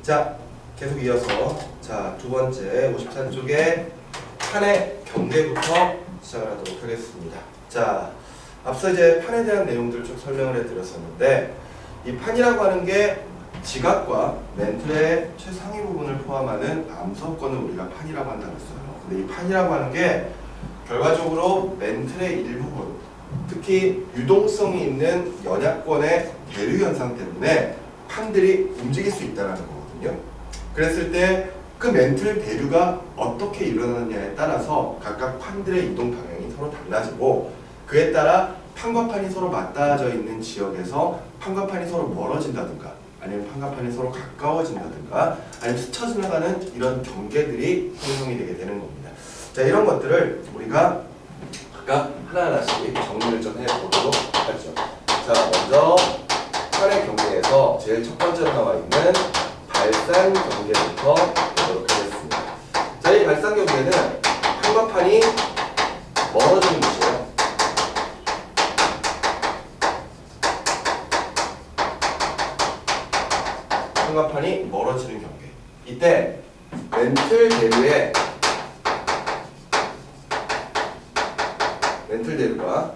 자, 계속 이어서 자, 두 번째 53쪽의 판의 경계부터 시작을 하도록 하겠습니다. 자, 앞서 이제 판에 대한 내용들을 좀 설명을 해드렸었는데 이 판이라고 하는 게 지각과 멘틀의 최상위 부분을 포함하는 암서권을 우리가 판이라고 한다고 했어요. 근데 이 판이라고 하는 게 결과적으로 멘틀의 일부분, 특히 유동성이 있는 연약권의 대류 현상 때문에 판들이 움직일 수 있다는 거거든요. 그랬을 때 그 멘틀 대류가 어떻게 일어나느냐에 따라서 각각 판들의 이동 방향이 서로 달라지고 그에 따라 판과 판이 서로 맞닿아져 있는 지역에서 판과 판이 서로 멀어진다든가 아니면 판과 판이 서로 가까워진다든가 아니면 스쳐 지나가는 이런 경계들이 형성이 되게 되는 겁니다. 자, 이런 것들을 우리가 각각 하나하나씩 정리를 좀 해보도록 하죠. 자, 먼저 판의 경계에서 제일 첫 번째로 나와 있는 발산 경계부터 보도록 하겠습니다. 자, 이 발산 경계는 판과 판이 멀어지는 곳이에요. 판과 판이 멀어지는 경계. 이때 멘틀 대류가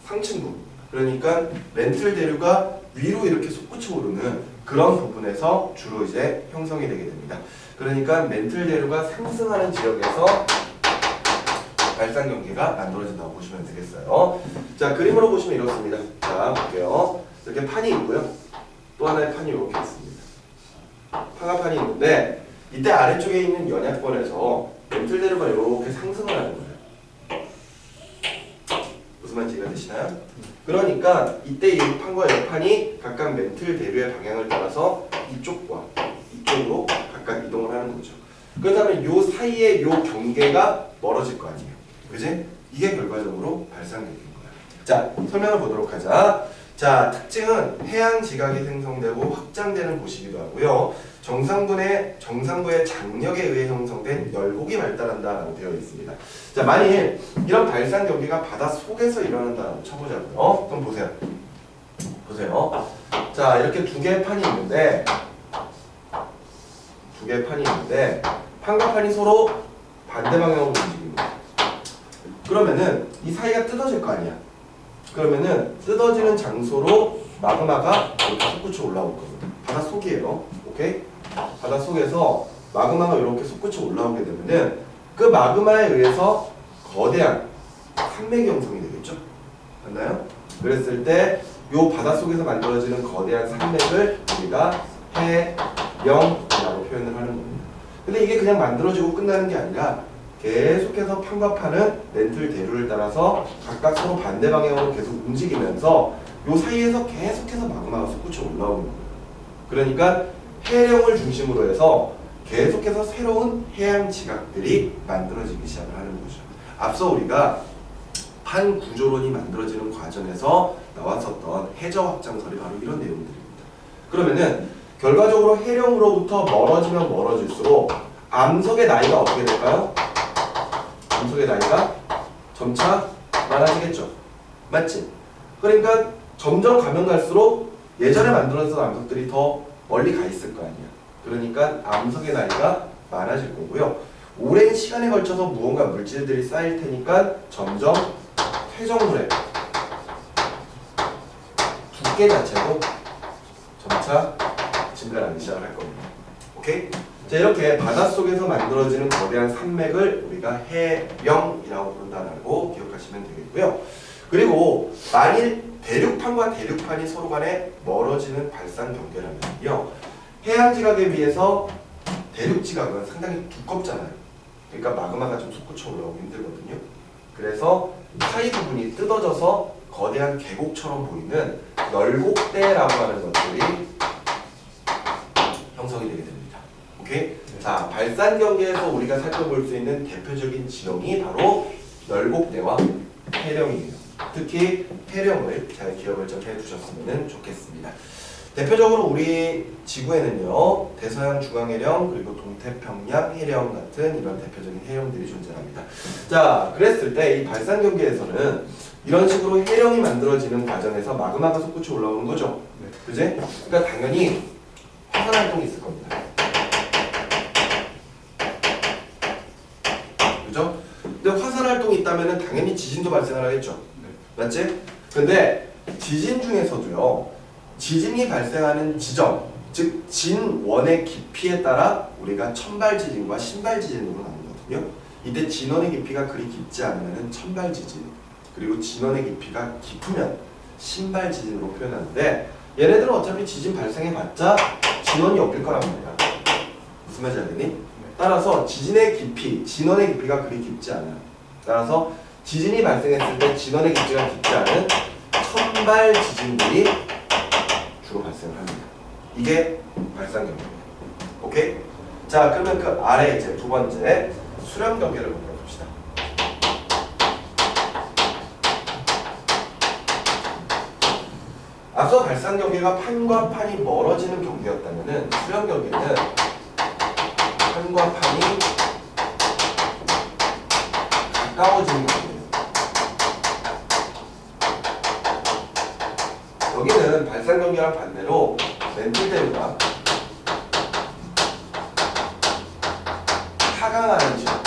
상층부, 그러니까 멘틀 대류가 위로 이렇게 솟구쳐 오르는 그런 부분에서 주로 이제 형성이 되게 됩니다. 그러니까 멘틀 대류가 상승하는 지역에서 발산 경계가 만들어진다고 보시면 되겠어요. 자, 그림으로 보시면 이렇습니다. 자, 볼게요. 이렇게 판이 있고요. 또 하나의 판이 이렇게 있습니다. 판과 판이 있는데 이때 아래쪽에 있는 연약권에서 멘틀 대류가 이렇게 상승을 하는 거예요. 무슨 말인지 이해가 되시나요? 그러니까 이때 이 판과 이 판이 각각 멘틀 대류의 방향을 따라서 이쪽과 이쪽으로 각각 이동을 하는 거죠. 그렇다면 요 사이에 요 경계가 멀어질 거 아니에요. 그지? 이게 결과적으로 발산 경계인 거야. 자, 설명을 보도록 하자. 자, 특징은 해양 지각이 생성되고 확장되는 곳이기도 하고요. 정상부의 장력에 의해 형성된 열곡이 발달한다라고 되어 있습니다. 자, 만일 이런 발산 경계가 바다 속에서 일어난다고 쳐보자고요. 그럼 보세요. 자, 이렇게 두 개의 판이 있는데 판과 판이 서로 반대 방향으로 움직입니다. 그러면은 이 사이가 뜯어질 거 아니야. 그러면은 뜯어지는 장소로 마그마가 이렇게 솟구쳐 올라올 거거든요. 바다 속이에요. 오케이? 바다 속에서 마그마가 이렇게 솟구쳐 올라오게 되면은 그 마그마에 의해서 거대한 산맥이 형성이 되겠죠? 맞나요? 그랬을 때 이 바다 속에서 만들어지는 거대한 산맥을 우리가 해령이라고 표현을 하는 겁니다. 근데 이게 그냥 만들어지고 끝나는 게 아니라 계속해서 판과 판은 멘틀 대류를 따라서 각각 서로 반대 방향으로 계속 움직이면서 요 사이에서 계속해서 마그마가 솟구쳐 올라오는 거예요. 그러니까 해령을 중심으로 해서 계속해서 새로운 해양 지각들이 만들어지기 시작을 하는 거죠. 앞서 우리가 판 구조론이 만들어지는 과정에서 나왔었던 해저 확장설이 바로 이런 내용들입니다. 그러면은 결과적으로 해령으로부터 멀어지면 멀어질수록 암석의 나이가 어떻게 될까요? 암석의 나이가 점차 많아지겠죠. 맞지? 그러니까 점점 가면 갈수록 예전에 만들어졌던 암석들이 더 멀리 가 있을 거 아니야. 그러니까 암석의 나이가 많아질 거고요. 오랜 시간에 걸쳐서 무언가 물질들이 쌓일 테니까 점점 퇴적물의 두께 자체도 점차 증가하기 시작을 할 겁니다. 오케이? 자, 이렇게 바닷속에서 만들어지는 거대한 산맥을 우리가 해령이라고 부른다고 기억하시면 되겠고요. 그리고 만일 대륙판과 대륙판이 서로 간에 멀어지는 발산 경계라면요. 해양 지각에 비해서 대륙 지각은 상당히 두껍잖아요. 그러니까 마그마가 좀 솟구쳐 올라오기 힘들거든요. 그래서 사이 부분이 뜯어져서 거대한 계곡처럼 보이는 열곡대라고 하는 것들이 형성이 되게 됩니다. 오케이? 네. 자, 발산 경계에서 우리가 살펴볼 수 있는 대표적인 지형이 바로 열곡대와 해령이에요. 특히 해령을 잘 기억을 좀 해두셨으면 좋겠습니다. 대표적으로 우리 지구에는요, 대서양 중앙해령 그리고 동태평양 해령 같은 이런 대표적인 해령들이 존재합니다. 자, 그랬을 때 이 발산 경계에서는 이런 식으로 해령이 만들어지는 과정에서 마그마가 솟구쳐 올라오는 거죠. 네. 그지? 그러니까 당연히 화산 활동이 있을 겁니다. 있다면은 당연히 지진도 발생을 하겠죠. 네. 맞지? 근데 지진 중에서도요. 지진이 발생하는 지점, 즉 진원의 깊이에 따라 우리가 천발지진과 신발지진으로 나누거든요. 이때 진원의 깊이가 그리 깊지 않으면 천발지진, 그리고 진원의 깊이가 깊으면 신발지진으로 표현하는데 얘네들은 어차피 지진 발생해봤자 진원이 없을 거란 말이야. 무슨 말인지 알겠니? 따라서 지진의 깊이, 진원의 깊이가 그리 깊지 않아요. 따라서 지진이 발생했을 때 진원의 깊이가 깊지 않은 천발 지진들이 주로 발생을 합니다. 이게 발산 경계입니다. 오케이? 자, 그러면 그 아래 이제 두 번째 수렴 경계를 한번 봅시다. 앞서 발산 경계가 판과 판이 멀어지는 경계였다면은 수렴 경계는 판과 판이 가까워지는 경계예요. 여기는 발산 경계랑 반대로 멘틀대로가 하강하는 지역,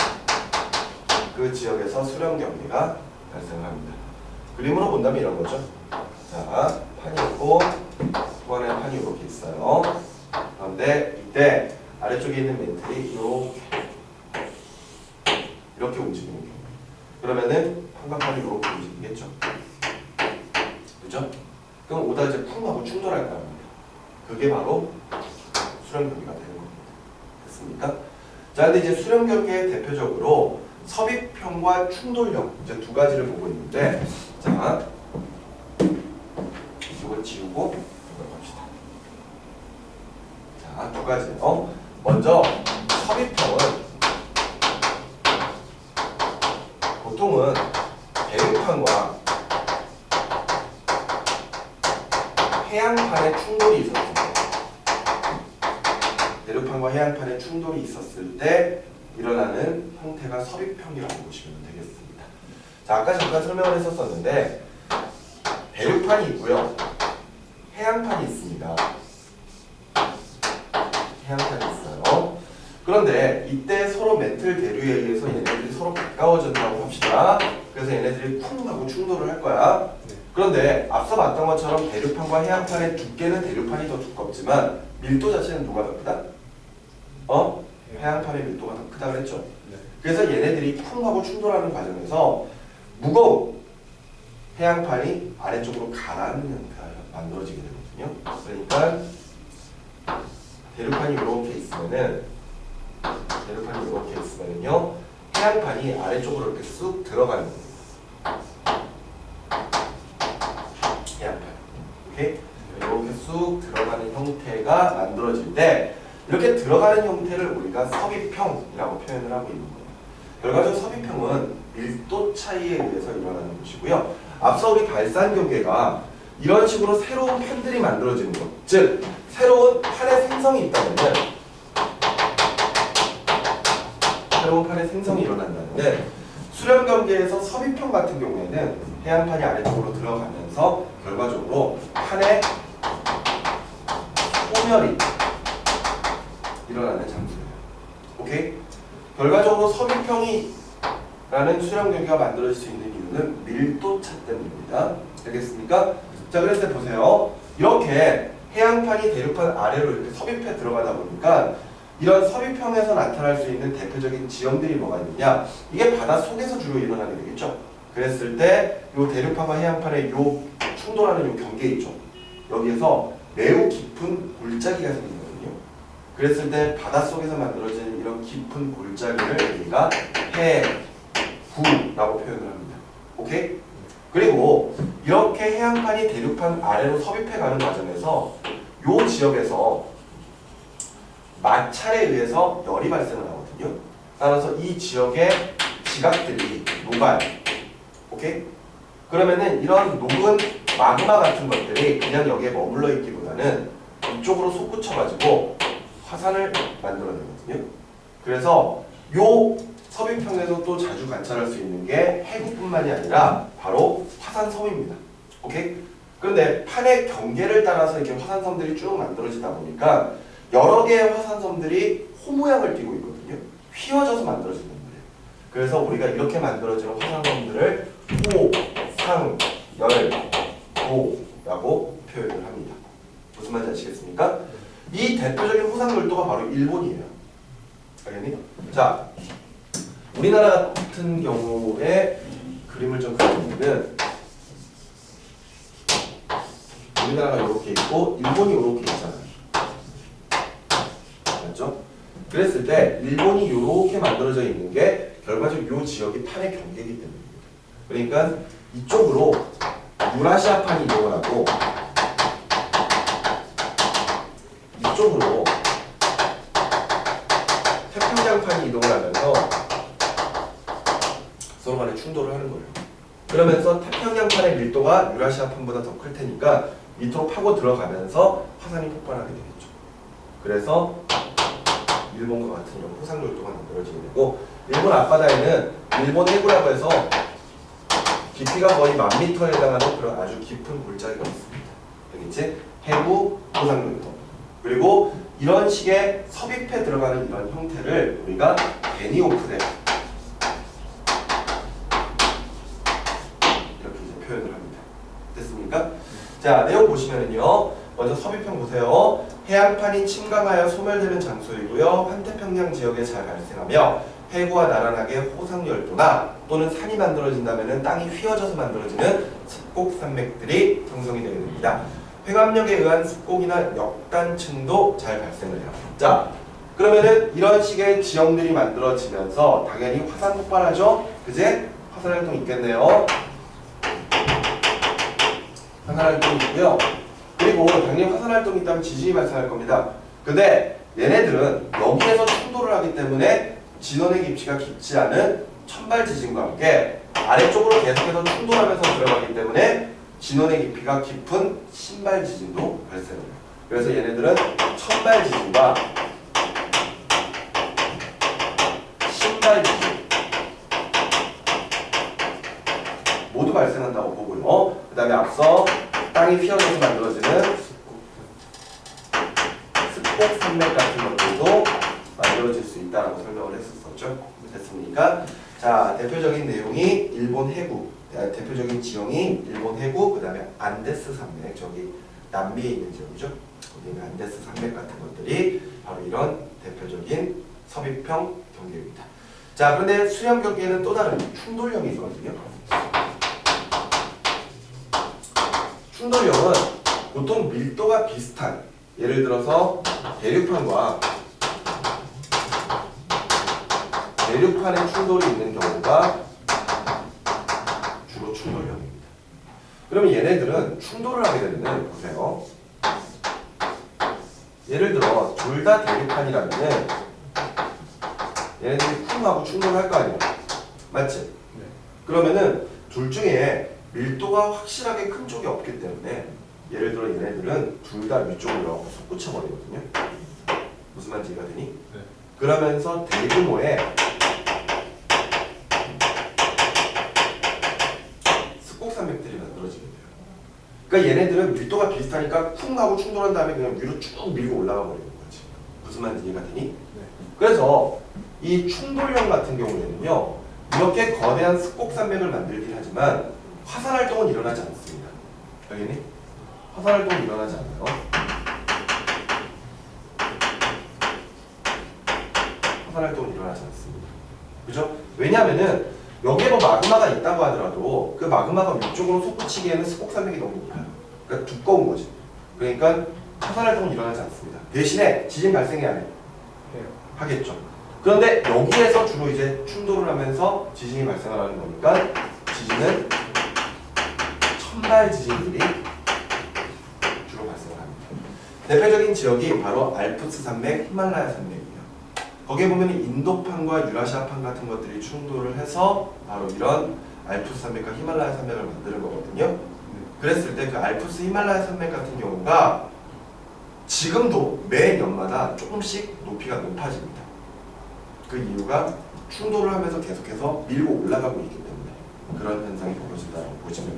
그 지역에서 수렴 경계가 발생합니다. 그림으로 본다면 이런 거죠. 자, 판이 있고 후반에 판이 이렇게 있어요. 그런데 이때 아래쪽에 있는 멘틀이 이렇게 움직이는 경우. 그러면은 판과 판이 이렇게 움직이겠죠. 그죠? 그럼 오다 이제 쿵하고 충돌할 거란 말이야. 그게 바로 수렴 경계가 되는 겁니다. 됐습니까? 자, 근데 이제 수렴 경계의 대표적으로 섭입형과 충돌형 이제 두 가지를 보고 있는데, 자, 이걸 지우고 이걸 갑시다. 자, 두 가지요. 먼저 섭입형은 보통은 대륙판과 해양판의 충돌이 있었을 때, 대륙판과 해양판의 충돌이 있었을 때 일어나는 형태가 섭입형이라고 보시면 되겠습니다. 자, 아까 잠깐 설명을 했었는데 대륙판이 있고요, 해양판이 있습니다. 해양판이 있어요. 그런데 이때 서로 멘틀 대류에 의해서 얘네들이 서로 가까워진다고 합시다. 그래서 얘네들이 쿵 하고 충돌을 할 거야. 그런데 앞서 봤던 것처럼 대륙판과 해양판의 두께는 대륙판이 더 두껍지만 밀도 자체는 누가 더 크다? 해양판의 밀도가 더 크다 그랬죠? 그래서 얘네들이 쿵 하고 충돌하는 과정에서 무거운 해양판이 아래쪽으로 가라앉는 형태가 만들어지게 되거든요. 그러니까 대륙판이 이렇게 있으면은요, 해양판이 아래쪽으로 이렇게 쑥 들어가는 겁니다. 해양판. 오케이? 이렇게 쑥 들어가는 형태가 만들어질 때 이렇게 들어가는 형태를 우리가 섭입형이라고 표현을 하고 있는 거예요. 결과적으로 섭입형은 밀도 차이에 의해서 일어나는 것이고요. 앞서 우리 발산 경계가 이런 식으로 새로운 판들이 만들어지는 것, 즉 새로운 판의 생성이 있다면은, 새로운 판의 생성이 일어난다면은 수렴 경계에서 섭입형 같은 경우에는 해양판이 아래쪽으로 들어가면서 결과적으로 판의 소멸이 일어나는 장소예요. 오케이? 결과적으로 섭입형이라는 수렴 경계가 만들어질 수 있는 이유는 밀도차 때문입니다. 알겠습니까? 자, 그래서 보세요. 이렇게 해양판이 대륙판 아래로 이렇게 섭입해 들어가다 보니까 이런 섭입형에서 나타날 수 있는 대표적인 지형들이 뭐가 있느냐? 이게 바다 속에서 주로 일어나게 되겠죠. 그랬을 때 이 대륙판과 해양판의 요 충돌하는 요 경계 있죠. 여기에서 매우 깊은 골짜기가 생기거든요. 그랬을 때 바닷속에서 만들어진 이런 깊은 골짜기를 우리가 해구라고 표현을 합니다. 오케이? 그리고 이렇게 해양판이 대륙판 아래로 섭입해가는 과정에서 이 지역에서 마찰에 의해서 열이 발생을 하거든요. 따라서 이 지역의 지각들이 녹아요. 오케이? 그러면은 이런 녹은 마그마 같은 것들이 그냥 여기에 머물러 있기보다는 이쪽으로 솟구쳐가지고 화산을 만들어내거든요. 그래서 요 섭입형에서 또 자주 관찰할 수 있는 게 해구뿐만이 아니라 바로 화산섬입니다. 오케이? 그런데 판의 경계를 따라서 이렇게 화산섬들이 쭉 만들어지다 보니까 여러 개의 화산섬들이 호 모양을 띠고 있거든요. 휘어져서 만들어지는 거예요. 그래서 우리가 이렇게 만들어지는 화산섬들을 호상열도라고 표현을 합니다. 무슨 말인지 아시겠습니까? 이 대표적인 호상열도가 바로 일본이에요. 알겠니? 자, 우리나라 같은 경우에 그림을 좀 그려보면 우리나라가 이렇게 있고 일본이 이렇게 있잖아요. 맞죠? 그랬을 때 일본이 이렇게 만들어져 있는 게 결과적으로 이 지역이 판의 경계이기 때문입니다. 그러니까 이쪽으로 유라시아판이 이동을 하고 이쪽으로 태평양판이 이동을 하면서 서로 간에 충돌을 하는 거예요. 그러면서 태평양판의 밀도가 유라시아판보다 더 클 테니까 밑으로 파고 들어가면서 화산이 폭발하게 되겠죠. 그래서 일본과 같은 이런 호상열도가 만들어지게 되고, 일본 앞바다에는 일본 해구라고 해서 깊이가 거의 10,000m에 해당하는 그런 아주 깊은 골짜기가 있습니다. 알겠지? 해구, 호상열도. 그리고 이런 식의 섭입해 들어가는 이런 형태를 우리가 베니오프레 이렇게 이제 표현을 합니다. 됐습니까? 자, 내용 보시면은요. 먼저 섭입형 보세요. 해안판이 침강하여 소멸되는 장소이고요. 환태평양 지역에 잘 발생하며 해구와 나란하게 호상열도나 또는 산이 만들어진다면 땅이 휘어져서 만들어지는 습곡산맥들이 형성이 되게 됩니다. 횡압력에 의한 습곡이나 역단층도 잘 발생을 해요. 자, 그러면은 이런 식의 지형들이 만들어지면서 당연히 화산 폭발하죠? 그제? 화산 활동이 있겠네요. 화산 활동이 있고요. 그리고 당연히 화산 활동이 있다면 지진이 발생할 겁니다. 근데 얘네들은 여기에서 충돌을 하기 때문에 진원의 깊이가 깊지 않은 천발 지진과 함께 아래쪽으로 계속해서 충돌하면서 들어가기 때문에 진원의 깊이가 깊은 신발 지진도 발생해요. 그래서 얘네들은 천발 지진과 신발 지진 모두 발생한다고 보고요. 그 다음에 앞서 땅이 휘어져서 만들어지는 습곡산맥 같은 것들도 만들어질 수 있다라고 설명을 했었죠. 됐습니까? 자, 대표적인 내용이 일본 해구, 대표적인 지형이 일본 해구, 그 다음에 안데스 산맥, 저기 남미에 있는 지역이죠. 거기 있는 안데스 산맥 같은 것들이 바로 이런 대표적인 섭입형 경계입니다. 자, 그런데 수렴 경계에는 또 다른 충돌형이 있거든요. 충돌형은 보통 밀도가 비슷한, 예를 들어서 대륙판과 대륙판에 충돌이 있는 경우가 주로 충돌형입니다. 그러면 얘네들은 충돌을 하게 되면 보세요. 예를 들어 둘 다 대륙판이라면은 얘네들이 쿵 하고 충돌할 거 아니에요. 맞지? 네. 그러면은 둘 중에 밀도가 확실하게 큰 쪽이 없기 때문에 예를 들어 얘네들은 둘 다 위쪽으로 솟구쳐 버리거든요. 무슨 말인지 이해가 되니? 네. 그러면서 대규모의 습곡산맥들이 만들어지게 돼요. 그러니까 얘네들은 밀도가 비슷하니까 쿵 하고 충돌한 다음에 그냥 위로 쭉 밀고 올라가 버리는 거지. 무슨 말인지 이해가 되니? 네. 그래서 이 충돌형 같은 경우에는요, 이렇게 거대한 습곡산맥을 만들긴 하지만 화산 활동은 일어나지 않습니다. 알겠니? 화산 활동은 일어나지 않아요. 화산 활동은 일어나지 않습니다. 그죠? 왜냐하면은 여기에 뭐 마그마가 있다고 하더라도 그 마그마가 위쪽으로 솟구치기에는 습곡산맥이 너무 높아요. 그러니까 두꺼운 거지. 그러니까 화산 활동은 일어나지 않습니다. 대신에 지진 발생해야 해요. 하겠죠. 그런데 여기에서 주로 이제 충돌을 하면서 지진이 발생하는 거니까 지진은 천발 지진들이 주로 발생을 합니다. 대표적인 지역이 바로 알프스 산맥, 히말라야 산맥이에요. 거기에 보면 인도판과 유라시아판 같은 것들이 충돌을 해서 바로 이런 알프스 산맥과 히말라야 산맥을 만드는 거거든요. 그랬을 때 그 알프스 히말라야 산맥 같은 경우가 지금도 매 년마다 조금씩 높이가 높아집니다. 그 이유가 충돌을 하면서 계속해서 밀고 올라가고 있기 때문에 그런 현상이 벌어진다고 보시면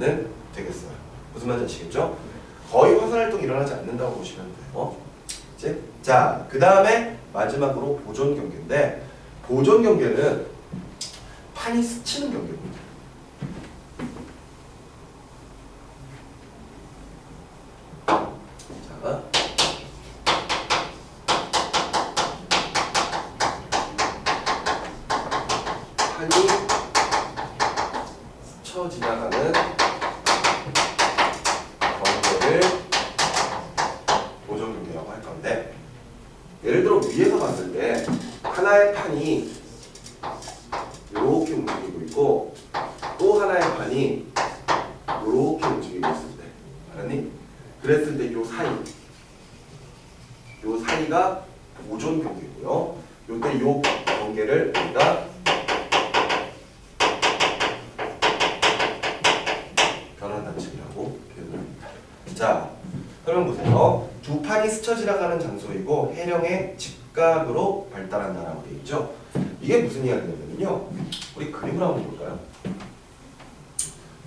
되겠어요. 무슨 말인지 아시겠죠? 거의 화산 활동이 일어나지 않는다고 보시면 돼요. 이제 자, 그 다음에 마지막으로 보존 경계인데, 보존 경계는 판이 스치는 경계입니다. 자, 판이 스쳐 지나가는 경계를 보정 경계라고 할 건데, 예를 들어 위에서 봤을 때 하나의 판이 이렇게 움직이고 있고 또 하나의 판이 이렇게 움직이고 있을 때, 알았니? 그랬을 때 요 사이가 보존 경계고요. 요때 요 경계를 우리가 변환 단층이라고 표현합니다. 자, 그럼 보세요. 두 판이 스쳐 지나가는 장소이고 해령의 직각으로 발달한다라고 되어 있죠. 이게 무슨 이야기냐면요. 우리 그림을 한번 볼까요?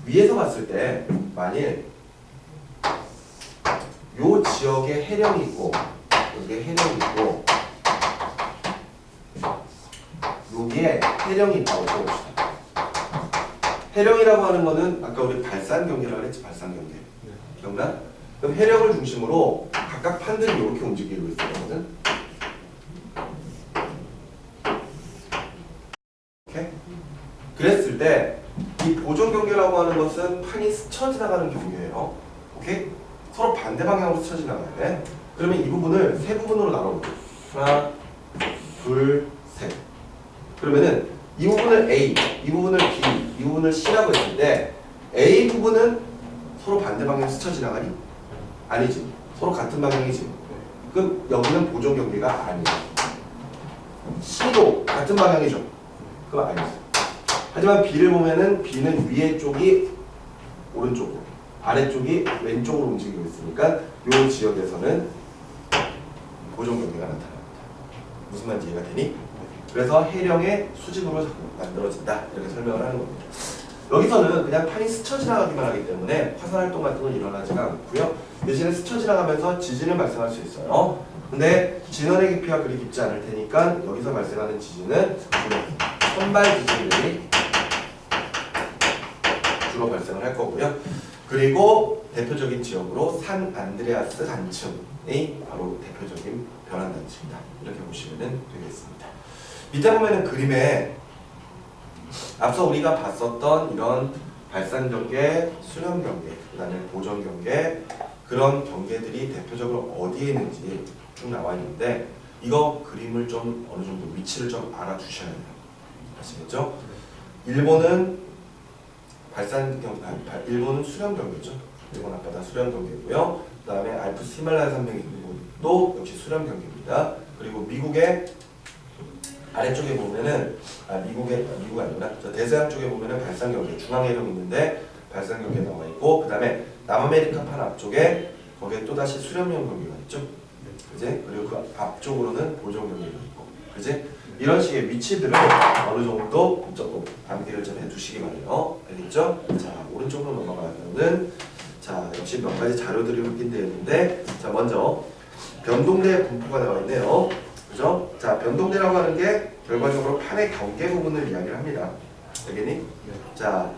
위에서 봤을 때 만일 요 지역에 해령이 있고 여기에 해령이 있고 여기에 해령이 있다고 써봅시다. 해령이라고 하는 거는 아까 우리 발산 경계라고 했지. 발산 경계. 기억나? 그럼 해령을 중심으로 각각 판들이 이렇게 움직이고 있거든. 오케이? 그랬을 때 이 보존 경계라고 하는 것은 판이 스쳐 지나가는 경계예요. 오케이? 서로 반대 방향으로 스쳐 지나가야 돼. 그러면 이 부분을 세 부분으로 나눠보죠. 하나, 둘, 셋. 그러면은 이 부분을 A, 이 부분을 B, 이 부분을 C라고 했을 때 A 부분은 서로 반대 방향으로 스쳐 지나가니? 아니지. 서로 같은 방향이지. 그럼 여기는 보존 경계가 아니야. C도 같은 방향이죠. 그럼 아니지. 하지만 B를 보면은 B는 위에 쪽이 오른쪽으로, 아래쪽이 왼쪽으로 움직이고 있으니까 이 지역에서는 보존 경계가 나타납니다. 무슨 말인지 이해가 되니? 그래서 해령의 수직으로 만들어진다. 이렇게 설명을 하는 겁니다. 여기서는 그냥 판이 스쳐 지나가기만 하기 때문에 화산 활동 같은 건 일어나지가 않고요. 대신에 스쳐 지나가면서 지진을 발생할 수 있어요. 근데 진원의 깊이가 그리 깊지 않을 테니까 여기서 발생하는 지진은 선발 지진들이 주로 발생을 할 거고요. 그리고 대표적인 지역으로 산 안드레아스 단층이 바로 대표적인 변환 단층이다. 이렇게 보시면 되겠습니다. 밑에 보면은 그림에 앞서 우리가 봤었던 이런 발산 경계, 수렴 경계, 그다음에 보존 경계, 그런 경계들이 대표적으로 어디에 있는지 쭉 나와 있는데 이거 그림을 좀 어느 정도 위치를 좀 알아두셔야 돼요. 아시겠죠? 일본은 일본은 수렴 경계죠. 일본 앞바다 수렴 경계고요. 그다음에 알프스 히말라야 산맥이 있는 곳도 역시 수렴 경계입니다. 그리고 미국의 아래쪽에 보면은 미국이 아니라 대서양 쪽에 보면은 발산 경계, 중앙 해령 있는데 발산 경계 나와 있고, 그다음에 남아메리카 판 앞쪽에 거기에 또 다시 수렴용 경계가 있죠. 그지? 그리고 그 앞쪽으로는 보존 경계가 있고, 그지? 이런 식의 위치들을 어느 정도 조금 암기를 좀 해두시기 바래요. 알겠죠? 자, 오른쪽으로 넘어가면은 자, 역시 몇 가지 자료들이 확인되어 있는데, 자, 먼저 변동대 분포가 나와 있네요. 그죠? 자, 변동대라고 하는 게 결과적으로 판의 경계 부분을 이야기를 합니다. 알겠니? 네. 자,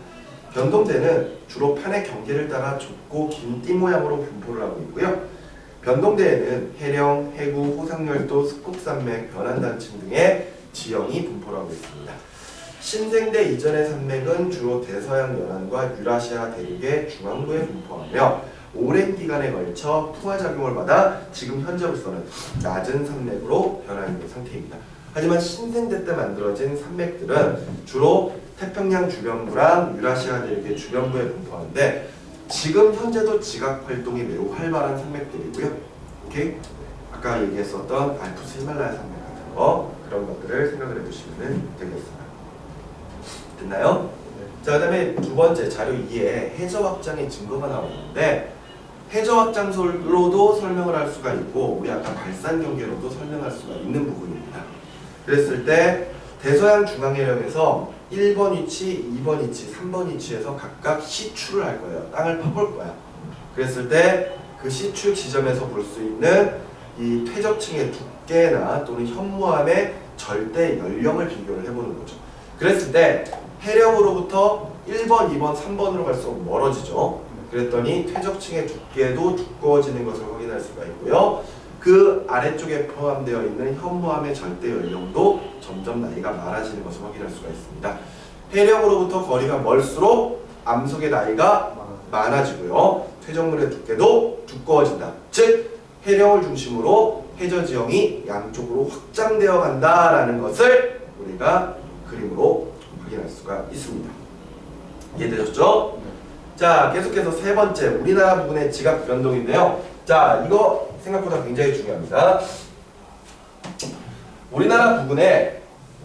변동대는 주로 판의 경계를 따라 좁고 긴 띠 모양으로 분포를 하고 있고요. 변동대에는 해령, 해구, 호상열도, 스콥산맥, 변환단층 등의 지형이 분포를 하고 있습니다. 신생대 이전의 산맥은 주로 대서양 연안과 유라시아 대륙의 중앙부에 분포하며 오랜 기간에 걸쳐 풍화작용을 받아 지금 현재로서는 낮은 산맥으로 변화하는 상태입니다. 하지만 신생대 때 만들어진 산맥들은 주로 태평양 주변부랑 유라시아 대륙의 주변부에 분포하는데 지금 현재도 지각 활동이 매우 활발한 산맥들이고요. 오케이? 아까 얘기했었던 알프스 히말라야 산맥 같은 거, 그런 것들을 생각을 해주시면 되겠습니다. 됐나요? 자, 그 다음에 두 번째 자료 2에 해저 확장의 증거가 나오는데 해저 확장소로도 설명을 할 수가 있고 우리 아까 발산 경계로도 설명할 수가 있는 부분입니다. 그랬을 때 대서양 중앙해령에서 1번 위치, 2번 위치, 3번 위치에서 각각 시추를 할 거예요. 땅을 파볼 거야. 그랬을 때 그 시추 지점에서 볼 수 있는 이 퇴적층의 두께나 또는 현무암의 절대 연령을 비교를 해보는 거죠. 그랬을 때 해력으로부터 1번, 2번, 3번으로 갈수록 멀어지죠. 그랬더니 퇴적층의 두께도 두꺼워지는 것을 확인할 수가 있고요. 그 아래쪽에 포함되어 있는 현무암의 절대 연령도 점점 나이가 많아지는 것을 확인할 수가 있습니다. 해력으로부터 거리가 멀수록 암석의 나이가 많아지고요. 퇴적물의 두께도 두꺼워진다. 즉 해력을 중심으로 해저 지형이 양쪽으로 확장되어 간다라는 것을 우리가 그림으로 확인할 수가 있습니다. 이해되셨죠? 자, 계속해서 세 번째 우리나라 부근의 지각 변동인데요. 자, 이거 생각보다 굉장히 중요합니다. 우리나라 부근에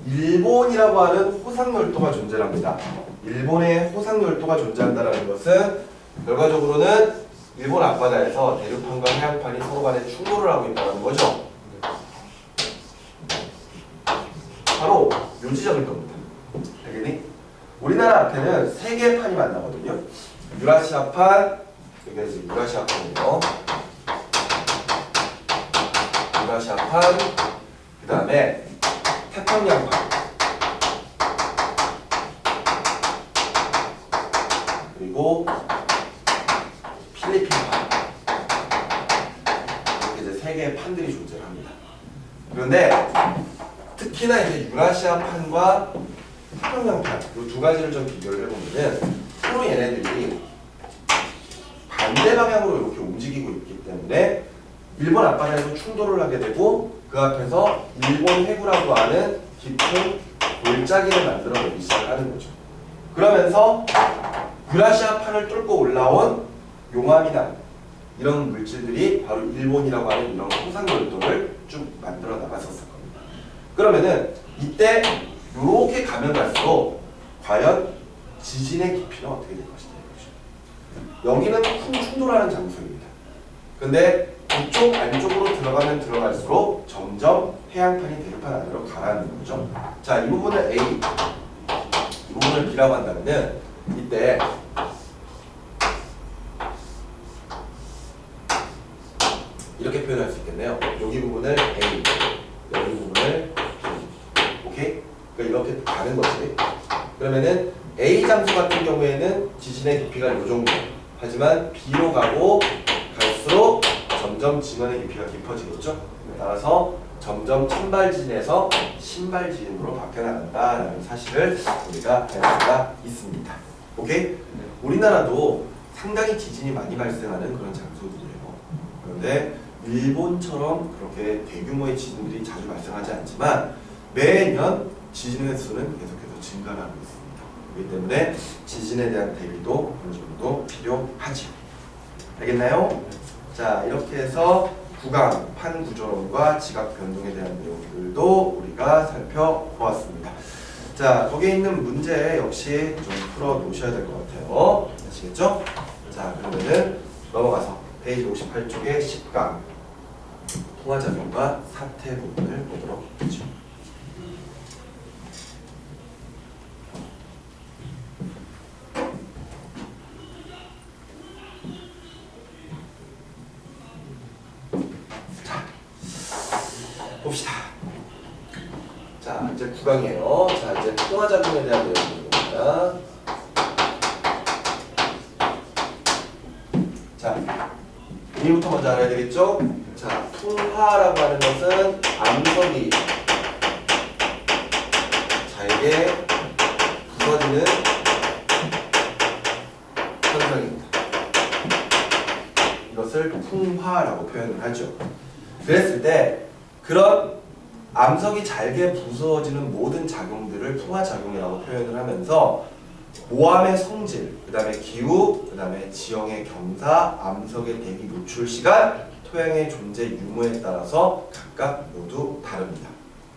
일본이라고 하는 호상열도가 존재합니다. 일본의 호상열도가 존재한다는 것은 결과적으로는 일본 앞바다에서 대륙판과 해양판이 서로 간에 충돌을 하고 있다는 거죠. 바로 요 지점일 겁니다. 알겠니? 우리나라 앞에는 세 개의 판이 만나거든요. 유라시아판, 여기가 이제 유라시아판이에요. 유라시아판, 그 다음에 태평양판, 그리고 필리핀판. 이렇게 이제 세 개의 판들이 존재합니다. 그런데 특히나 이제 유라시아판과 태평양판 이 두 가지를 좀 비교를 해보면은 서로 얘네들이 반대 방향으로 이렇게 움직이고 있기 때문에 일본 앞바다에서 충돌을 하게 되고 그 앞에서 일본 해구라고 하는 깊은 골짜기를 만들어내기 시작하는 거죠. 그러면서 유라시아판을 뚫고 올라온 용암이나 이런 물질들이 바로 일본이라고 하는 이런 호상열도를 쭉 만들어 나갔었을 겁니다. 그러면은 이때 이렇게 가면 갈수록 과연 지진의 깊이는 어떻게 될 것이냐 이거죠. 여기는 큰 충돌하는 장소입니다. 근데 이쪽 안쪽으로 들어가면 들어갈수록 점점 해양판이 대륙판 안으로 가라앉는 거죠. 자, 이 부분을 A, 이 부분을 B라고 한다면은 이때 이렇게 표현할 수 있겠네요. 여기 부분을 A, 여기 부분을 B. 오케이? 그러니까 이렇게 가는 거지. 그러면은 A 장소 같은 경우에는 지진의 깊이가 이 정도. 하지만 B로 가고 갈수록 점점 진원의 깊이가 깊어지겠죠. 따라서 점점 천발지진에서 신발지진으로 바뀌어나간다라는 사실을 우리가 알 수가 있습니다. 오케이? 우리나라도 상당히 지진이 많이 발생하는 그런 장소들이에요. 그런데 일본처럼 그렇게 대규모의 지진들이 자주 발생하지 않지만 매년 지진 횟수는 계속해서 증가를 하고 있습니다. 그렇기 때문에 지진에 대한 대비도 어느 정도 필요하죠. 알겠나요? 자, 이렇게 해서 구강, 판 구조론과 지각 변동에 대한 내용들도 우리가 살펴보았습니다. 자, 거기에 있는 문제 역시 좀 풀어 놓으셔야 될 것 같아요. 아시겠죠? 자, 그러면은 넘어가서 페이지 58쪽의 10강 통화작용과 사태 부분을 보도록 하죠. 봅시다. 자, 이제 9강이에요. 자, 이제 통화작용에 대한 내용입니다. 자, 의미부터 먼저 알아야 되겠죠? 자, 풍화라고 하는 것은 암석이 잘게 부서지는 현상입니다. 이것을 풍화라고 표현을 하죠. 그랬을 때 그런 암석이 잘게 부서지는 모든 작용들을 풍화작용이라고 표현을 하면서 모암의 성질, 그 다음에 기후, 그 다음에 지형의 경사, 암석의 대기 노출 시간, 토양의 존재 유무에 따라서 각각 모두 다릅니다.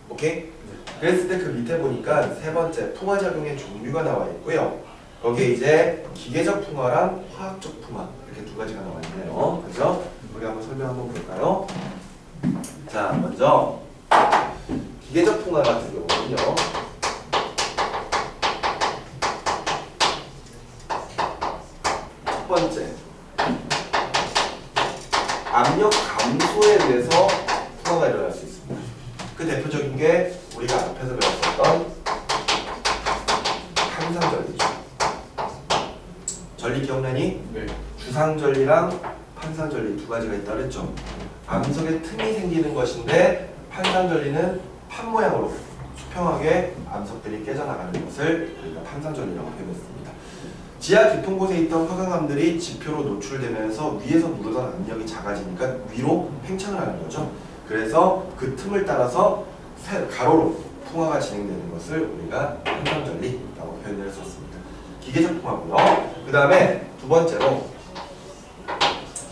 오케이? 그랬을 때 그 밑에 보니까 세 번째 풍화작용의 종류가 나와 있고요. 거기에 이제 기계적 풍화랑 화학적 풍화 이렇게 두 가지가 나와 있네요. 그죠? 우리 한번 설명 한번 볼까요? 자, 먼저 기계적 풍화 같은 경우는요. 첫 번째, 압력 감소에 의해서 풍화가 일어날 수 있습니다. 그 대표적인 게 우리가 앞에서 배웠었던 판상전리죠. 전리 기억나니? 네. 주상전리랑 판상전리 두 가지가 있다 그랬죠. 암석에 틈이 생기는 것인데 판상전리는 판 모양으로 수평하게 암석들이 깨져나가는 것을 우리가 판상전리라고 표현했습니다. 지하 깊은 곳에 있던 화강암들이 지표로 노출되면서 위에서 누르던 압력이 작아지니까 위로 팽창을 하는 거죠. 그래서 그 틈을 따라서 가로로 풍화가 진행되는 것을 우리가 판상전리라고 표현을 했었습니다. 기계적 풍화고요. 그 다음에 두 번째로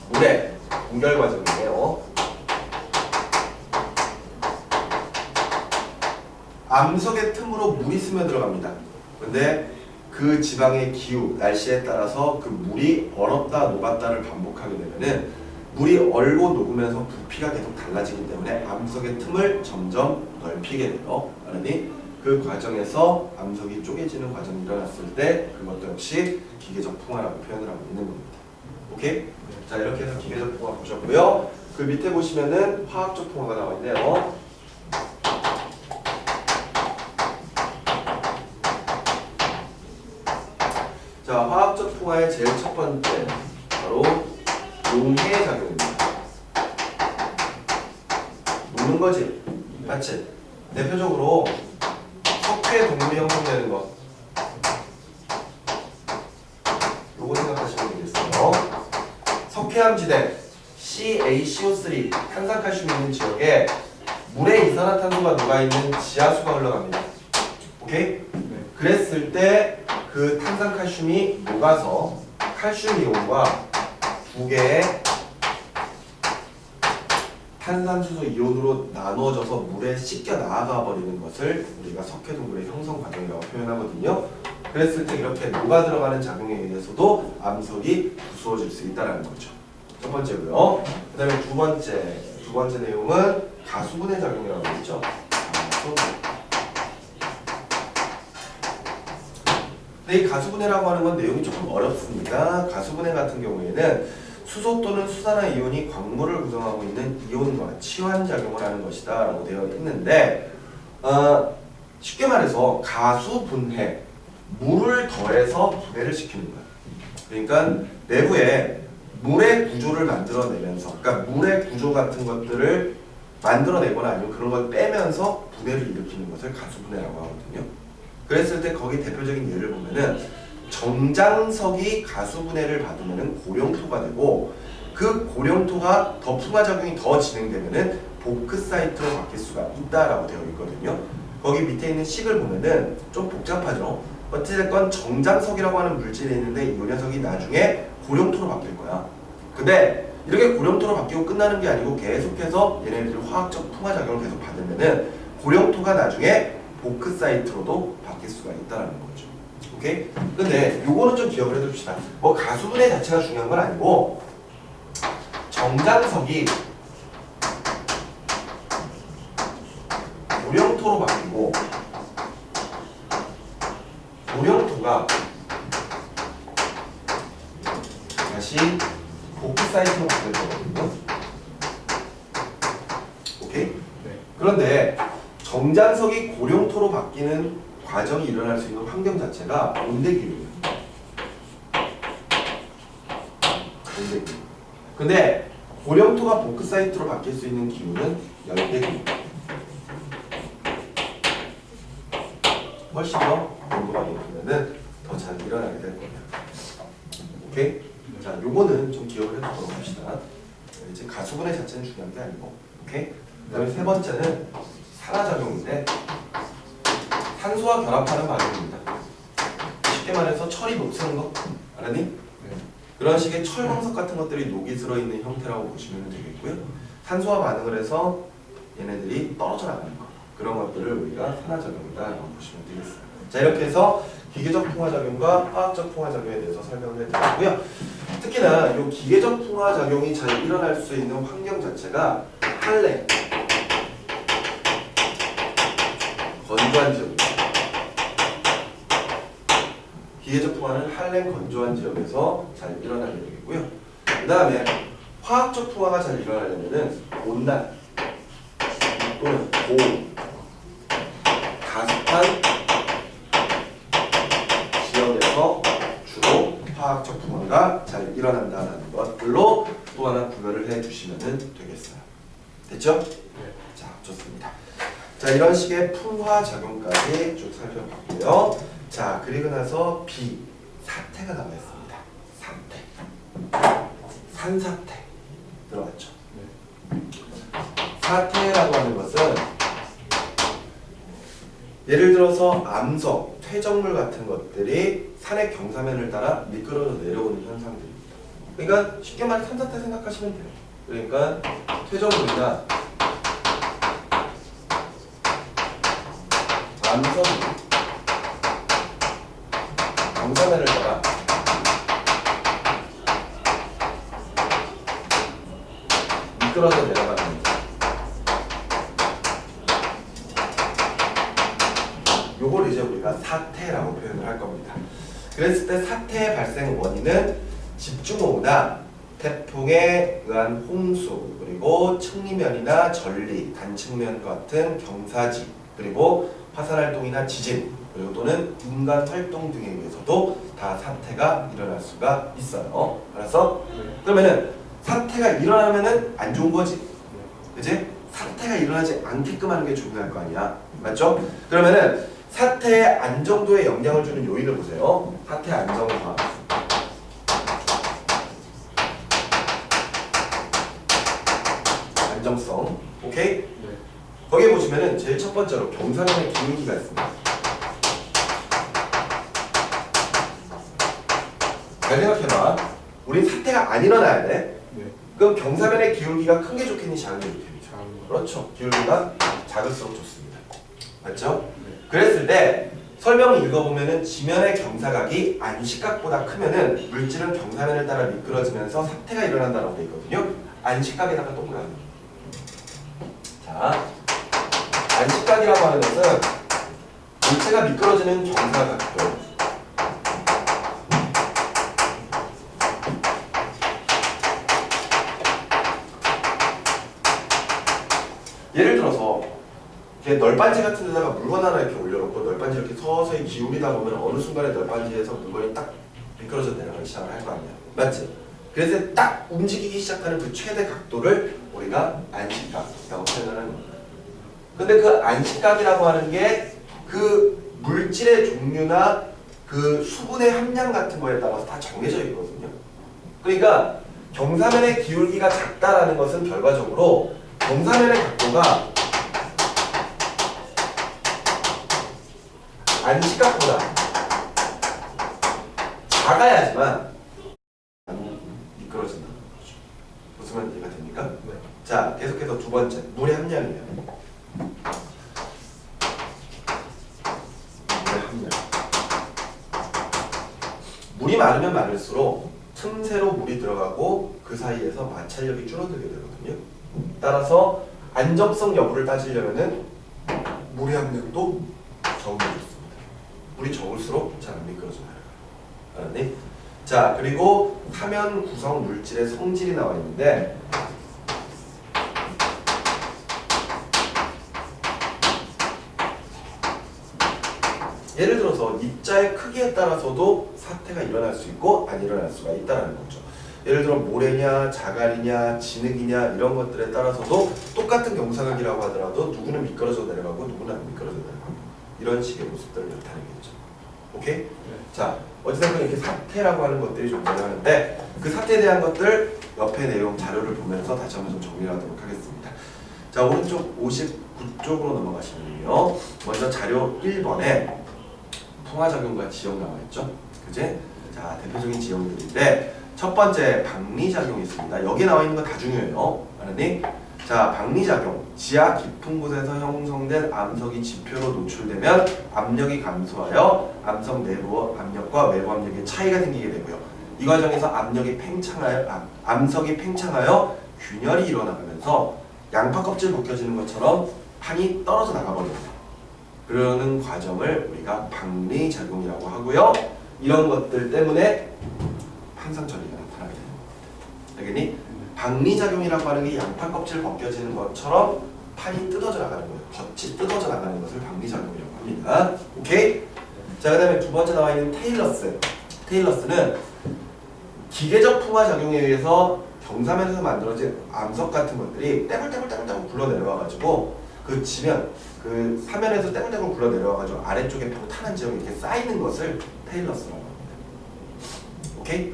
물의 분결 과정이에요. 암석의 틈으로 물이 스며들어갑니다. 근데 그 지방의 기후, 날씨에 따라서 그 물이 얼었다 녹았다를 반복하게 되면은 물이 얼고 녹으면서 부피가 계속 달라지기 때문에 암석의 틈을 점점 넓히게 돼요. 그러니 그 과정에서 암석이 쪼개지는 과정이 일어났을 때 그것도 역시 기계적 풍화라고 표현을 하고 있는 겁니다. 오케이? 자, 이렇게 해서 기계적 풍화 보셨고요. 그 밑에 보시면은 화학적 풍화가 나와 있네요. 자, 화학적 풍화의 제일 첫 번째 바로 용해 작용입니다. 녹는 거지, 맞지? 대표적으로 석회 동물이 형성되는 것, 요거 생각하시면 되겠어요. 석회암지대 CaCO3 탄산칼슘이 있는 지역에 물에 이산화탄소가 녹아있는 지하수가 흘러갑니다. 오케이? 네. 그랬을 때 그 탄산칼슘이 녹아서 칼슘 이온과 두 개의 탄산수소 이온으로 나누어져서 물에 씻겨 나아가 버리는 것을 우리가 석회동물의 형성 과정이라고 표현하거든요. 그랬을 때 이렇게 녹아 들어가는 작용에 의해서도 암석이 부수어질 수 있다는 거죠. 첫 번째고요. 그 다음에 두 번째 내용은 가수분해 작용이라고 했죠. 근데 이 가수분해라고 하는 건 내용이 조금 어렵습니다. 가수분해 같은 경우에는 수소 또는 수산화 이온이 광물을 구성하고 있는 이온과 치환작용을 하는 것이다 라고 되어 있는데 쉽게 말해서 가수분해, 물을 더해서 분해를 시키는 거야. 그러니까 내부에 물의 구조를 만들어내면서, 그러니까 물의 구조 같은 것들을 만들어내거나 아니면 그런 걸 빼면서 분해를 일으키는 것을 가수분해라고 하거든요. 그랬을 때 거기 대표적인 예를 보면은 정장석이 가수분해를 받으면은 고령토가 되고 그 고령토가 더 풍화작용이 더 진행되면은 보크사이트로 바뀔 수가 있다라고 되어 있거든요. 거기 밑에 있는 식을 보면은 좀 복잡하죠. 어찌됐건 정장석이라고 하는 물질이 있는데 이 녀석이 나중에 고령토로 바뀔 거야. 근데 이렇게 고령토로 바뀌고 끝나는 게 아니고 계속해서 얘네들이 화학적 풍화작용을 계속 받으면은 고령토가 나중에 보크사이트로도 바뀔 수가 있다는 거죠. 오케이? 근데 요거는 좀 기억을 해둡시다. 뭐 가수분해 자체가 중요한 건 아니고 정장석이 고령토로 바뀌고 고령토가 다시 보크사이트로 바뀔 거거든요. 오케이? 네. 그런데 정장석이 고령토로 바뀌는 과정이 일어날 수 있는 환경 자체가 온대기류예요. 온대기류. 근데 고령토가 보크사이트로 바뀔 수 있는 기후는 열대기류. 훨씬 더 온도가 높으면은 더 잘 일어나게 될 겁니다. 오케이? 자, 요거는 좀 기억을 해두도록 합시다. 이제 가수분해 자체는 중요한 게 아니고, 오케이? 그다음에 세 번째는 산화작용인데 탄소와 결합하는 반응입니다. 쉽게 말해서 철이 녹슬는 거 알았니? 네. 그런 식의 철광석 같은 것들이 녹이 들어있는 형태라고 보시면 되겠고요. 탄소와 반응을 해서 얘네들이 떨어져 나가는 거, 그런 것들을 우리가 산화작용이다라고 보시면 되겠습니다. 자, 이렇게 해서 기계적 풍화작용과 화학적 풍화작용에 대해서 설명을 해드렸고요. 특히나 이 기계적 풍화작용이 잘 일어날 수 있는 환경 자체가 한랭, 건조한 지역입니다. 기계적 풍화는 한랭 건조한 지역에서 잘 일어나게 되겠고요. 그 다음에 화학적 풍화가 잘 일어나려면은 온난 또는 고온, 가습한 되겠어요. 됐죠? 네. 자, 좋습니다. 자, 이런 식의 풍화 작용까지 쭉 살펴봤고요. 자, 그리고 나서 B 사태가 나와 있습니다. 사태, 산사태 들어갔죠. 네. 사태라고 하는 것은 예를 들어서 암석, 퇴적물 같은 것들이 산의 경사면을 따라 미끄러져 내려오는 현상들입니다. 그러니까 쉽게 말해 산사태 생각하시면 돼요. 그러니까 퇴적물이나 암석이 경사면을 따라 미끄러져 내려가는 거죠. 요걸 이제 우리가 사태라고 표현을 할 겁니다. 그랬을 때 사태의 발생 원인은 집중호우나 태풍에 의한 홍수, 그리고 측리면이나 전리, 단층면 같은 경사지, 그리고 화산활동이나 지진, 그리고 또는 인간 활동 등에 의해서도 다 사태가 일어날 수가 있어요. 알았어? 네. 그러면은 사태가 일어나면은 안 좋은 거지? 네. 그지? 사태가 일어나지 않게끔 하는 게 중요할 거 아니야. 맞죠? 그러면은 사태의 안정도에 영향을 주는 요인을 보세요. 사태 안정화. 안정성. 오케이? 네. 거기에 보시면은 제일 첫 번째로 경사면의 기울기가 있습니다. 잘 생각해봐. 우린 사태가 안 일어나야 돼. 네. 그럼 경사면의 기울기가 큰 게 좋겠니? 작은 게 좋겠니? 작은 거. 그렇죠. 기울기가 작을수록 좋습니다. 맞죠? 네. 그랬을 때 설명을 읽어보면은 지면의 경사각이 안식각보다 크면은 물질은 경사면을 따라 미끄러지면서 사태가 일어난다고 되어 있거든요. 안식각에다가 동그라미. 자, 안식각이라고 하는 것은 물체가 미끄러지는 경사각도. 예를 들어서 이렇게 널빤지 같은 데다가 물건 하나 이렇게 올려놓고 널빤지 이렇게 서서히 기울이다 보면 어느 순간에 널빤지에서 물건이 딱 미끄러져 내려가기 시작을 할 거 아니야. 맞지? 그래서 딱 움직이기 시작하는 그 최대 각도를 우리가 안식각이라고 표현하는 거야. 근데 그 안식각이라고 하는 게 그 물질의 종류나 그 수분의 함량 같은 거에 따라서 다 정해져 있거든요. 그러니까 경사면의 기울기가 작다라는 것은 결과적으로 경사면의 각도가 안식각보다 작아야지만 미끄러진다는 거죠. 무슨 이해가 됩니까? 네. 자, 계속해서 두 번째, 물의 함량이에요. 물의 함량. 물이 많으면 많을수록 틈새로 물이 들어가고 그 사이에서 마찰력이 줄어들게 되거든요. 따라서 안정성 여부를 따지려면은 물의 함량도 적으면 좋습니다. 물이 적을수록 잘 안 미끄러져요. 알았니? 자, 그리고 사면 구성 물질의 성질이 나와 있는데 예를 들어서 입자의 크기에 따라서도 사태가 일어날 수 있고 안 일어날 수가 있다는 거죠. 예를 들어 모래냐, 자갈이냐, 진흙이냐 이런 것들에 따라서도 똑같은 경사각이라고 하더라도 누구는 미끄러져 내려가고 누구는 안 미끄러져 내려가고 이런 식의 모습들을 나타내겠죠. 오케이? 네. 자, 어쨌든 이렇게 사태라고 하는 것들이 존재하는데 그 사태에 대한 것들 옆에 내용 자료를 보면서 다시 한번 좀 정리하도록 하겠습니다. 자, 오른쪽 59쪽으로 넘어가시면요. 먼저 자료 1번에 풍화작용과 지형 나와 있죠. 그지? 자, 대표적인 지형들인데 첫 번째 박리작용이 있습니다. 여기 나와 있는 거 다 중요해요. 알았니? 자, 박리작용. 지하 깊은 곳에서 형성된 암석이 지표로 노출되면 압력이 감소하여 암석 내부 압력과 외부 압력의 차이가 생기게 되고요. 이 과정에서 암석이 팽창하여 균열이 일어나면서 양파 껍질 벗겨지는 것처럼 판이 떨어져 나가버립니다. 그러는 과정을 우리가 박리작용이라고 하고요. 이런 것들 때문에 항상 전리가 나타나게 되는 겁니다. 알겠니? 박리작용이라고 하는 게 양파 껍질 벗겨지는 것처럼 판이 뜯어져 나가는 거예요. 겉이 뜯어져 나가는 것을 박리작용이라고 합니다. 오케이? 자, 그 다음에 두 번째 나와 있는 테일러스. 테일러스는 기계적 풍화작용에 의해서 경사면에서 만들어진 암석 같은 것들이 떼굴떼굴 굴러 내려와가지고 그 지면, 그 사면에서 떼굴떼굴 굴러 내려와가지고 아래쪽에 평탄한 지역에 이렇게 쌓이는 것을 테일러스라고 합니다. 오케이?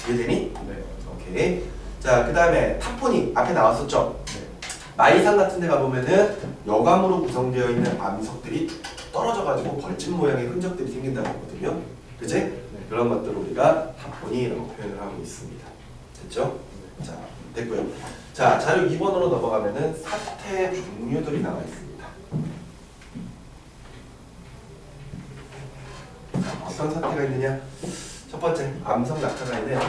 이해되니? 네. 오케이. 자, 그 다음에 타포닉 앞에 나왔었죠? 네. 마이산 같은 데 가보면은 여감으로 구성되어 있는 암석들이 툭툭 떨어져가지고 벌집 모양의 흔적들이 생긴다는 거거든요. 그치? 네. 그런 것들을 우리가 타포닉이라고 표현을 하고 있습니다. 됐죠? 자, 됐고요. 자, 자료 2번으로 넘어가면은 사태 종류들이 나와 있습니다. 어떤 사태가 있느냐? 첫 번째, 암석 낙하가 있네요.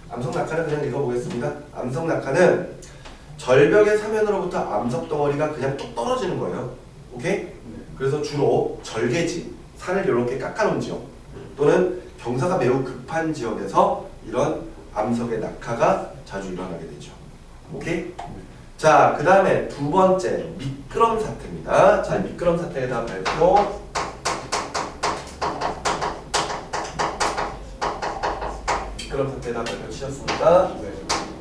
암석 낙하는 그냥 읽어보겠습니다. 암석 낙하는 절벽의 사면으로부터 암석 덩어리가 그냥 뚝 떨어지는 거예요. 오케이? 그래서 주로 절개지, 산을 이렇게 깎아놓은 지역 또는 경사가 매우 급한 지역에서 이런 암석의 낙하가 자주 일어나게 되죠. 오케이? 자, 그 다음에 두 번째, 미끄럼 사태입니다. 자, 미끄럼 사태에 대한 발표. 미끄럼 사태에 대한 발표 치셨습니다.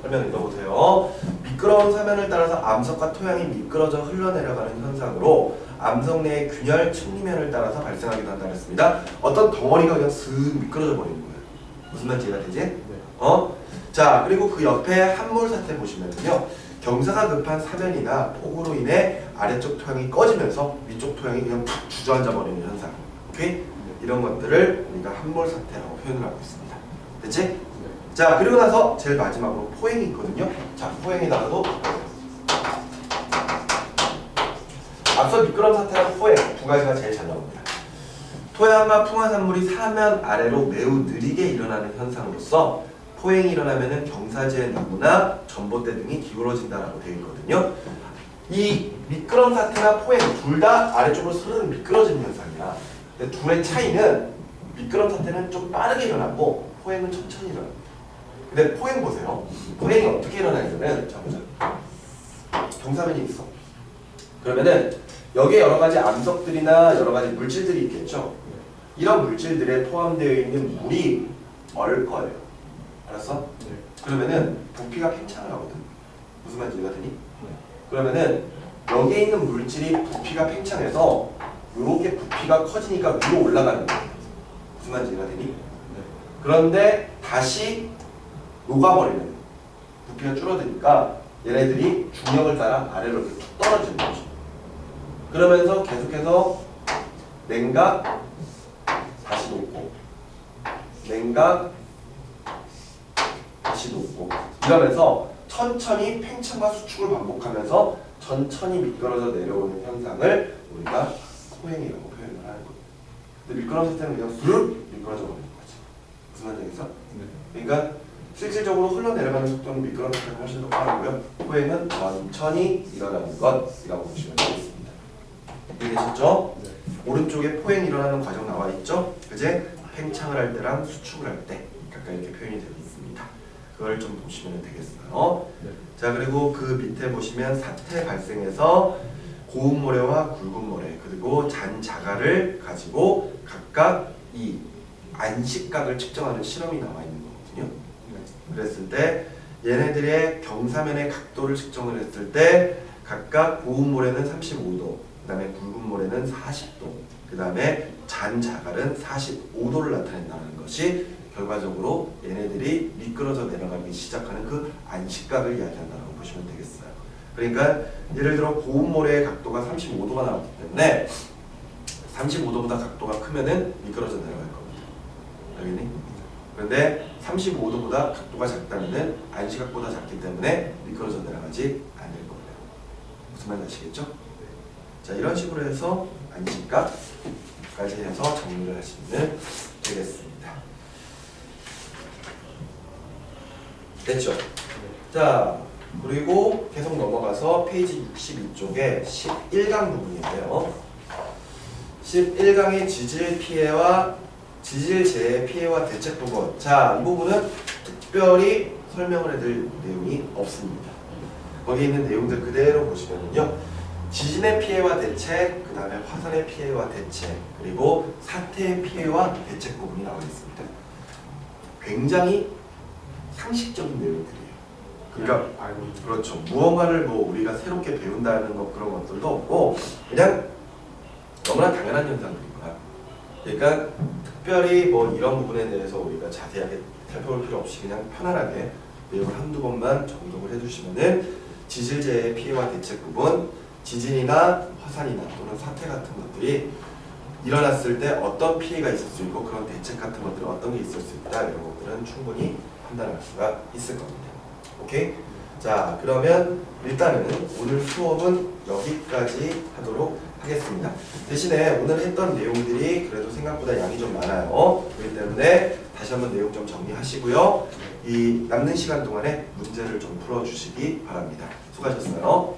설명 읽어보세요. 미끄러운 사면을 따라서 암석과 토양이 미끄러져 흘러내려가는 현상으로 암석 내의 균열 층리면을 따라서 발생하기도 한다 그랬습니다. 어떤 덩어리가 그냥 슥 미끄러져 버리는 거예요. 무슨 말인지 이해가 되지? 자, 그리고 그 옆에 함몰 사태 보시면요, 경사가 급한 사면이나 폭우로 인해 아래쪽 토양이 꺼지면서 위쪽 토양이 그냥 푹 주저앉아 버리는 현상. 오케이? 이런 것들을 우리가 함몰 사태라고 표현을 하고 있습니다. 됐지? 자, 그리고 나서 제일 마지막으로 포행이 있거든요. 자, 포행에다가도 앞서 미끄럼 사태랑 포행 두 가지가 제일 잘 나옵니다. 토양과 풍화산물이 사면 아래로 매우 느리게 일어나는 현상으로서 포행이 일어나면은 경사지의 나무나 전봇대 등이 기울어진다라고 되어 있거든요. 이 미끄럼 사태나 포행 둘 다 아래쪽으로 스르륵 미끄러지는 현상이야. 근데 둘의 차이는 미끄럼 사태는 좀 빠르게 일어나고 포행은 천천히 일어납니다. 근데 포행 보세요. 포행이 어떻게 일어나냐면, 자 보자. 경사면이 있어. 그러면은 여기에 여러 가지 암석들이나 여러 가지 물질들이 있겠죠. 이런 물질들에 포함되어 있는 물이 얼 거예요. 알았어? 그러면은 부피가 팽창을 하거든. 무슨 말인지 이해가 되니? 그러면은 여기에 있는 물질이 부피가 팽창해서 이렇게 부피가 커지니까 위로 올라가는 거예요. 무슨 말인지 이해가 되니? 그런데 다시 녹아버리는, 부피가 줄어드니까 얘네들이 중력을 따라 아래로 이렇게 툭 떨어지는 거죠. 그러면서 계속해서 냉각 다시 녹고, 냉각 다시 녹고, 이러면서 천천히 팽창과 수축을 반복하면서 천천히 미끄러져 내려오는 현상을 우리가 포행이라고 표현을 하는 거예요. 근데 미끄럼 사태는 그냥 쑥 미끄러져 버리는 거지. 무슨 말인지 알겠어? 그러니까 실질적으로 흘러내려가는 속도는 미끄럼 사태가 훨씬 더 빠르고요. 포행은 천천히 일어나는 것이라고 보시면 되겠습니다. 이해되셨죠? 네. 오른쪽에 포행이 일어나는 과정 나와 있죠? 그제 팽창을 할 때랑 수축을 할 때 각각 이렇게 표현이 되어 있습니다. 그걸 좀 보시면 되겠어요. 네. 자, 그리고 그 밑에 보시면 사태 발생해서 고운 모래와 굵은 모래 그리고 잔자갈을 가지고 각각 이 안식각을 측정하는 실험이 나와 있는 거거든요. 그랬을 때 얘네들의 경사면의 각도를 측정을 했을 때 각각 고운 모래는 35도, 그 다음에 굵은 모래는 40도, 그 다음에 잔자갈은 45도를 나타낸다는 것이 결과적으로 얘네들이 미끄러져 내려가기 시작하는 그 안식각을 이야기한다고 보시면 되겠어요. 그러니까 예를 들어 고운 모래의 각도가 35도가 나왔기 때문에 35도보다 각도가 크면은 미끄러져 내려갈 겁니다. 알겠니? 그런데 35도보다 각도가 작다면은 안시각보다 작기 때문에 미끄러져 내려가지 않을 거예요. 무슨 말인지 아시겠죠? 자, 이런 식으로 해서 안시각까지 해서 정리를 하시면 되겠습니다. 됐죠? 자, 그리고 계속 넘어가서 페이지 62쪽에 11강 부분인데요. 11강의 지질 피해와 지질 재해 피해와 대책 부분. 자, 이 부분은 특별히 설명을 해드릴 내용이 없습니다. 거기에 있는 내용들 그대로 보시면요. 지진의 피해와 대책, 그 다음에 화산의 피해와 대책, 그리고 사태의 피해와 대책 부분이 나와 있습니다. 굉장히 상식적인 내용들이에요. 그러니까 알고 있는. 그렇죠. 무언가를 뭐 우리가 새롭게 배운다는 것 그런 것들도 없고 그냥 너무나 당연한 현상들인 거야. 그러니까 특별히 뭐 이런 부분에 대해서 우리가 자세하게 살펴볼 필요 없이 그냥 편안하게 내용을 한두 번만 정독을 해주시면은 지질재해 피해와 대책 부분, 지진이나 화산이나 또는 사태 같은 것들이 일어났을 때 어떤 피해가 있을 수 있고 그런 대책 같은 것들은 어떤 게 있을 수 있다 이런 것들은 충분히 판단할 수가 있을 겁니다. 오케이? 자, 그러면 일단은 오늘 수업은 여기까지 하도록 하겠습니다. 대신에 오늘 했던 내용들이 그래도 생각보다 양이 좀 많아요. 그렇기 때문에 다시 한번 내용 좀 정리하시고요. 이 남는 시간 동안에 문제를 좀 풀어주시기 바랍니다. 수고하셨어요.